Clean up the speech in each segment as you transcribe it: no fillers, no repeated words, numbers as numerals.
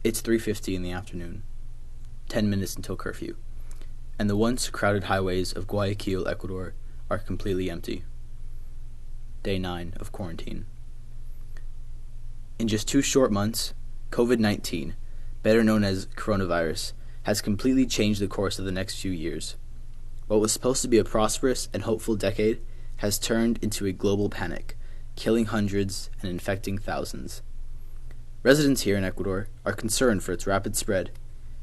It's 3:50 in the afternoon, 10 minutes until curfew, and the once crowded highways of Guayaquil, Ecuador, are completely empty. Day 9 of quarantine. In just 2 short months, COVID-19, better known as coronavirus, has completely changed the course of the next few years. What was supposed to be a prosperous and hopeful decade has turned into a global panic, killing hundreds and infecting thousands. Residents here in Ecuador are concerned for its rapid spread.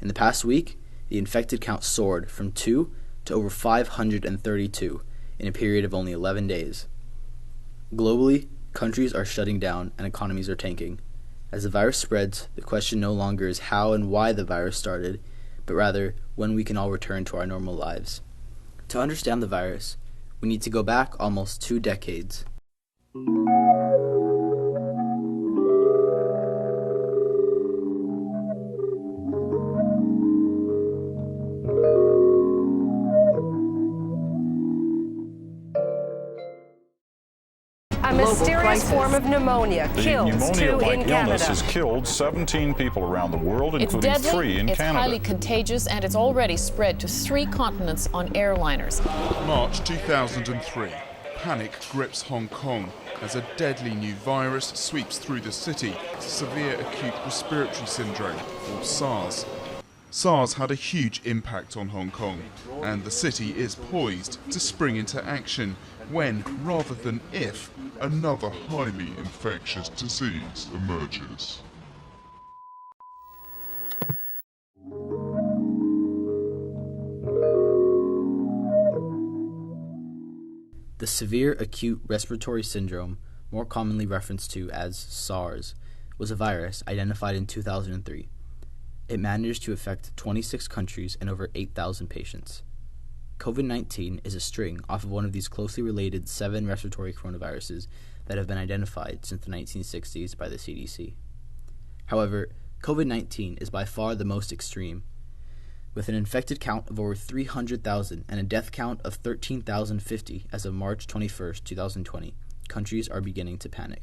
In the past week, the infected count soared from 2 to over 532 in a period of only 11 days. Globally, countries are shutting down and economies are tanking. As the virus spreads, the question no longer is how and why the virus started, but rather when we can all return to our normal lives. To understand the virus, we need to go back almost 2 decades. A mysterious form of pneumonia kills 2 in Canada. The pneumonia-like illness has killed 17 people around the world, including 3 in Canada. It's highly contagious, and it's already spread to 3 continents on airliners. March 2003. Panic grips Hong Kong as a deadly new virus sweeps through the city, severe acute respiratory syndrome, or SARS. SARS had a huge impact on Hong Kong, and the city is poised to spring into action when, rather than if, another highly infectious disease emerges. The severe acute respiratory syndrome, more commonly referenced to as SARS, was a virus identified in 2003. It managed to affect 26 countries and over 8,000 patients. COVID-19 is a string off of one of these closely related 7 respiratory coronaviruses that have been identified since the 1960s by the CDC. However, COVID-19 is by far the most extreme. With an infected count of over 300,000 and a death count of 13,050 as of March 21, 2020, countries are beginning to panic.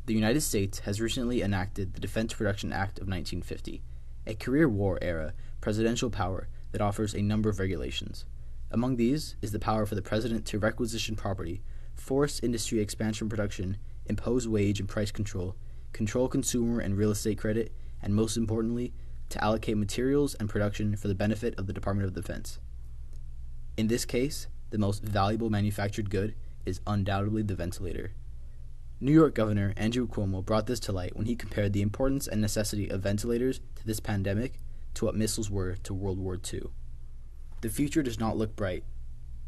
The United States has recently enacted the Defense Production Act of 1950, a career war-era presidential power that offers a number of regulations. Among these is the power for the president to requisition property, force industry expansion production, impose wage and price control, control consumer and real estate credit, and most importantly, to allocate materials and production for the benefit of the Department of Defense. In this case, the most valuable manufactured good is undoubtedly the ventilator. New York Governor Andrew Cuomo brought this to light when he compared the importance and necessity of ventilators to this pandemic to what missiles were to World War II. The future does not look bright.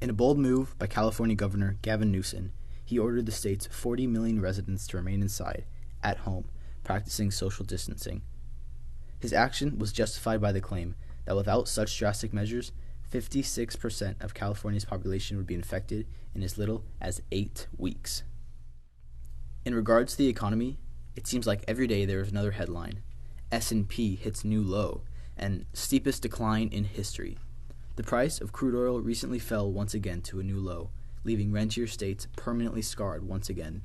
In a bold move by California Governor Gavin Newsom, he ordered the state's 40 million residents to remain inside, at home, practicing social distancing. His action was justified by the claim that without such drastic measures, 56% of California's population would be infected in as little as 8 weeks. In regards to the economy, it seems like every day there is another headline. S&P hits new low, and steepest decline in history. The price of crude oil recently fell once again to a new low, leaving rentier states permanently scarred once again.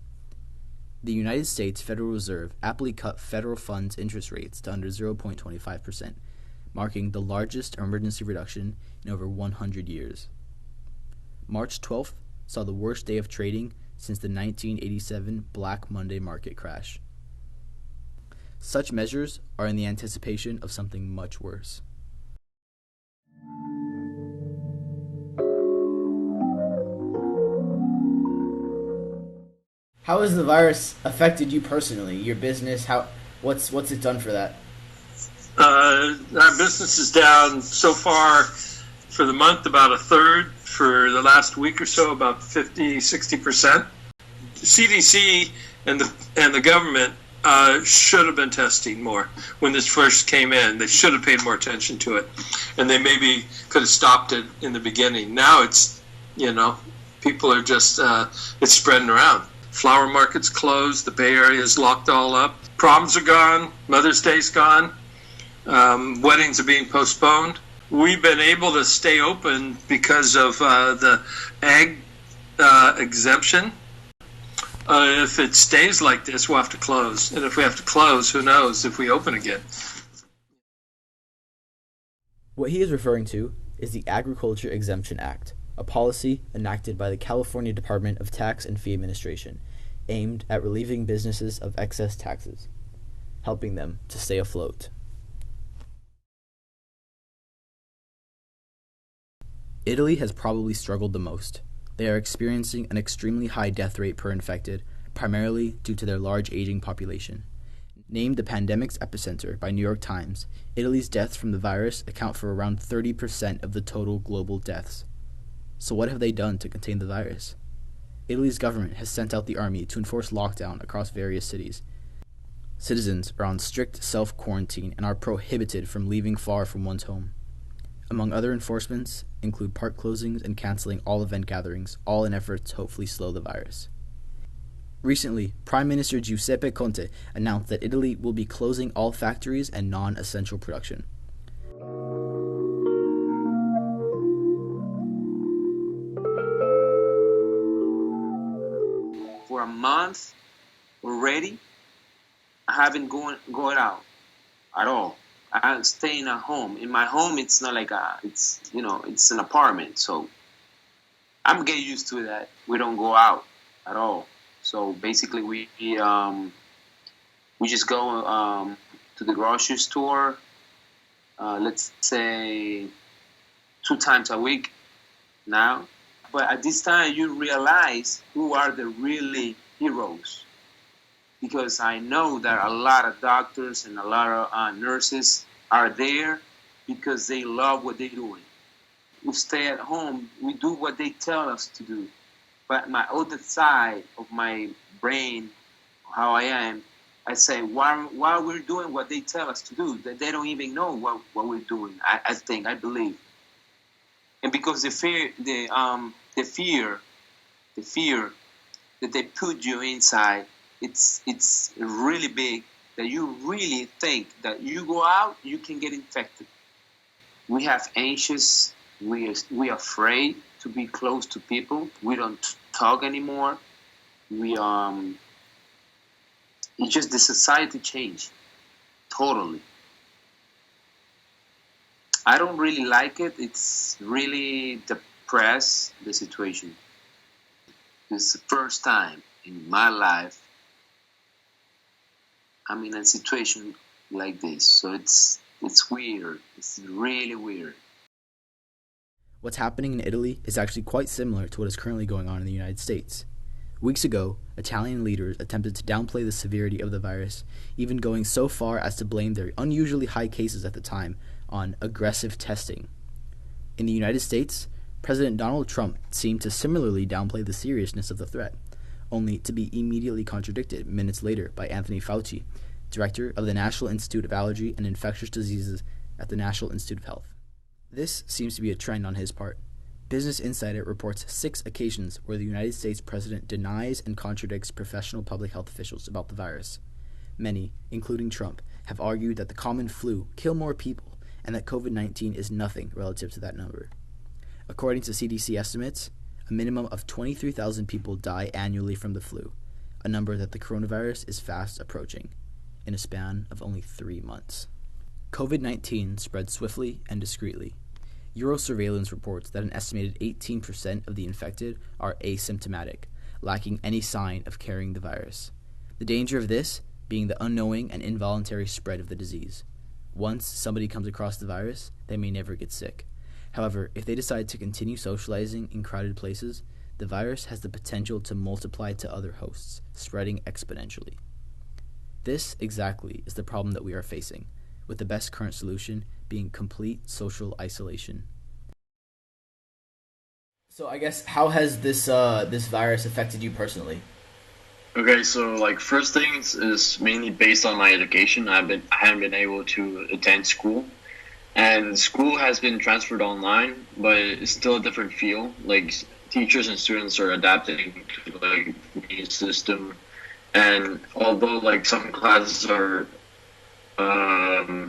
The United States Federal Reserve aptly cut federal funds interest rates to under 0.25%, marking the largest emergency reduction in over 100 years. March 12th saw the worst day of trading since the 1987 Black Monday market crash. Such measures are in the anticipation of something much worse. How has the virus affected you personally, your business? What's it done for that? Our business is down so far for the month about a third. For the last week or so, about 50-60%. CDC and the government should have been testing more when this first came in. They should have paid more attention to it, and they maybe could have stopped it in the beginning. Now it's, people are just it's spreading around. Flower market's closed. The Bay Area is locked all up. Proms are gone. Mother's Day's gone. Weddings are being postponed. We've been able to stay open because of the ag exemption. If it stays like this, we'll have to close. And if we have to close, who knows if we open again. What he is referring to is the Agriculture Exemption Act, a policy enacted by the California Department of Tax and Fee Administration, aimed at relieving businesses of excess taxes, helping them to stay afloat. Italy has probably struggled the most. They are experiencing an extremely high death rate per infected, primarily due to their large aging population. Named the pandemic's epicenter by New York Times, Italy's deaths from the virus account for around 30% of the total global deaths. So what have they done to contain the virus? Italy's government has sent out the army to enforce lockdown across various cities. Citizens are on strict self-quarantine and are prohibited from leaving far from one's home. Among other enforcements include park closings and canceling all event gatherings, all in efforts to hopefully slow the virus. Recently, Prime Minister Giuseppe Conte announced that Italy will be closing all factories and non-essential production. For a month already, I haven't going out at all. I'm staying at home. In my home, it's not like it's an apartment, so I'm getting used to that. We don't go out at all. So basically, we just go to the grocery store. Let's say 2 times a week now. But at this time, you realize who are the really heroes, because I know that a lot of doctors and a lot of nurses are there because they love what they're doing. We stay at home. We do what they tell us to do. But my other side of my brain, how I am, I say, while we're doing what they tell us to do, that they don't even know what we're doing. I believe. And because the fear that they put you inside, it's really big, that you really think that you go out, you can get infected. We have anxious, we are afraid to be close to people. We don't talk anymore. It's just the society changed totally. I don't really like it. It's really depressed, the situation. It's the first time in my life I'm in a situation like this. So it's weird. It's really weird. What's happening in Italy is actually quite similar to what is currently going on in the United States. Weeks ago, Italian leaders attempted to downplay the severity of the virus, even going so far as to blame their unusually high cases at the time on aggressive testing. In the United States, President Donald Trump seemed to similarly downplay the seriousness of the threat, only to be immediately contradicted minutes later by Anthony Fauci, director of the National Institute of Allergy and Infectious Diseases at the National Institute of Health. This seems to be a trend on his part. Business Insider reports 6 occasions where the United States president denies and contradicts professional public health officials about the virus. Many, including Trump, have argued that the common flu kills more people and that COVID-19 is nothing relative to that number. According to CDC estimates, a minimum of 23,000 people die annually from the flu, a number that the coronavirus is fast approaching, in a span of only 3 months. COVID-19 spread swiftly and discreetly. Eurosurveillance reports that an estimated 18% of the infected are asymptomatic, lacking any sign of carrying the virus. The danger of this being the unknowing and involuntary spread of the disease. Once somebody comes across the virus, they may never get sick. However, if they decide to continue socializing in crowded places, the virus has the potential to multiply to other hosts, spreading exponentially. This exactly is the problem that we are facing, with the best current solution being complete social isolation. So I guess, how has this virus affected you personally? Okay, so first things is mainly based on my education. I haven't been able to attend school, and school has been transferred online, but it's still a different feel. Teachers and students are adapting to the new system, and although some classes are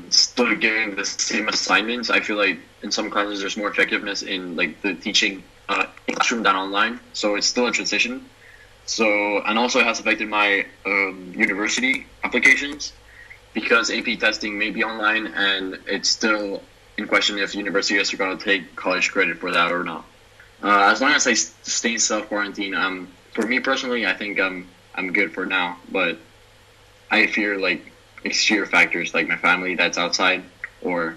still giving the same assignments, I feel like in some classes there's more effectiveness in the teaching in classroom than online. So it's still a transition. So, and also it has affected my university applications because AP testing may be online and it's still in question if universities are going to take college credit for that or not. As long as I stay in self-quarantine, for me personally, I think I'm good for now, but I fear like exterior factors like my family that's outside or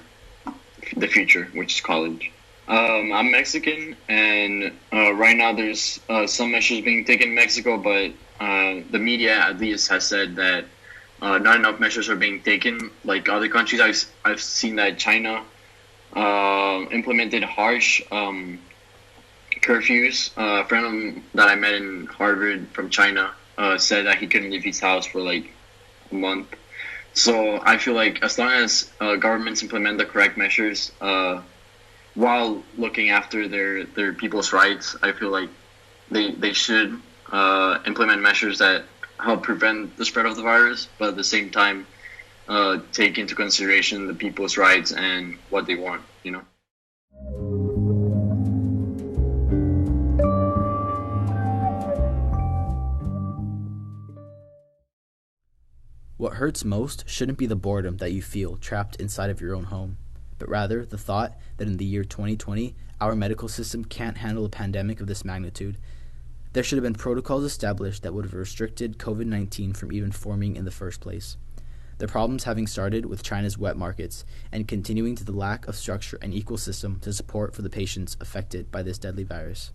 the future, which is college. I'm Mexican, and right now there's some measures being taken in Mexico, but the media at least has said that not enough measures are being taken. Like other countries, I've seen that China implemented harsh curfews. A friend that I met in Harvard from China said that he couldn't leave his house for like a month. So I feel like as long as governments implement the correct measures, while looking after their people's rights, I feel like they should implement measures that help prevent the spread of the virus, but at the same time take into consideration the people's rights and what they want, you know? What hurts most shouldn't be the boredom that you feel trapped inside of your own home, but rather the thought that in the year 2020, our medical system can't handle a pandemic of this magnitude. There should have been protocols established that would have restricted COVID-19 from even forming in the first place. The problems having started with China's wet markets and continuing to the lack of structure and equal system to support for the patients affected by this deadly virus.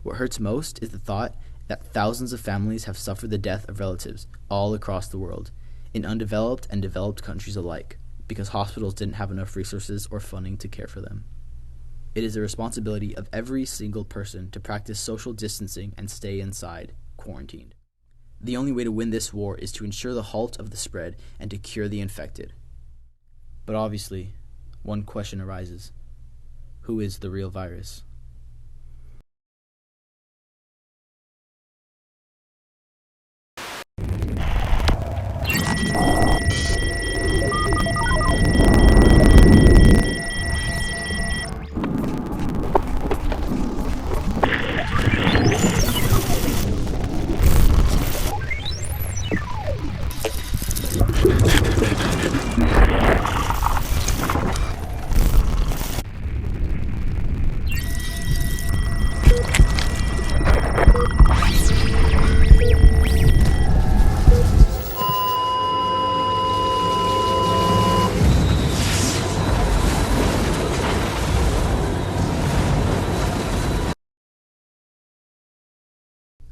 What hurts most is the thought that thousands of families have suffered the death of relatives all across the world, in undeveloped and developed countries alike, because hospitals didn't have enough resources or funding to care for them. It is the responsibility of every single person to practice social distancing and stay inside, quarantined. The only way to win this war is to ensure the halt of the spread and to cure the infected. But obviously, one question arises. Who is the real virus?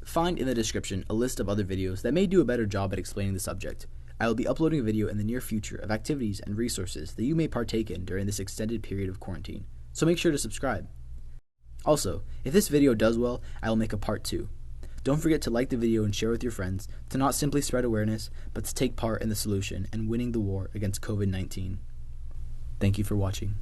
Find in the description a list of other videos that may do a better job at explaining the subject. I will be uploading a video in the near future of activities and resources that you may partake in during this extended period of quarantine, so make sure to subscribe. Also, if this video does well, I will make a part 2. Don't forget to like the video and share with your friends to not simply spread awareness, but to take part in the solution and winning the war against COVID-19. Thank you for watching.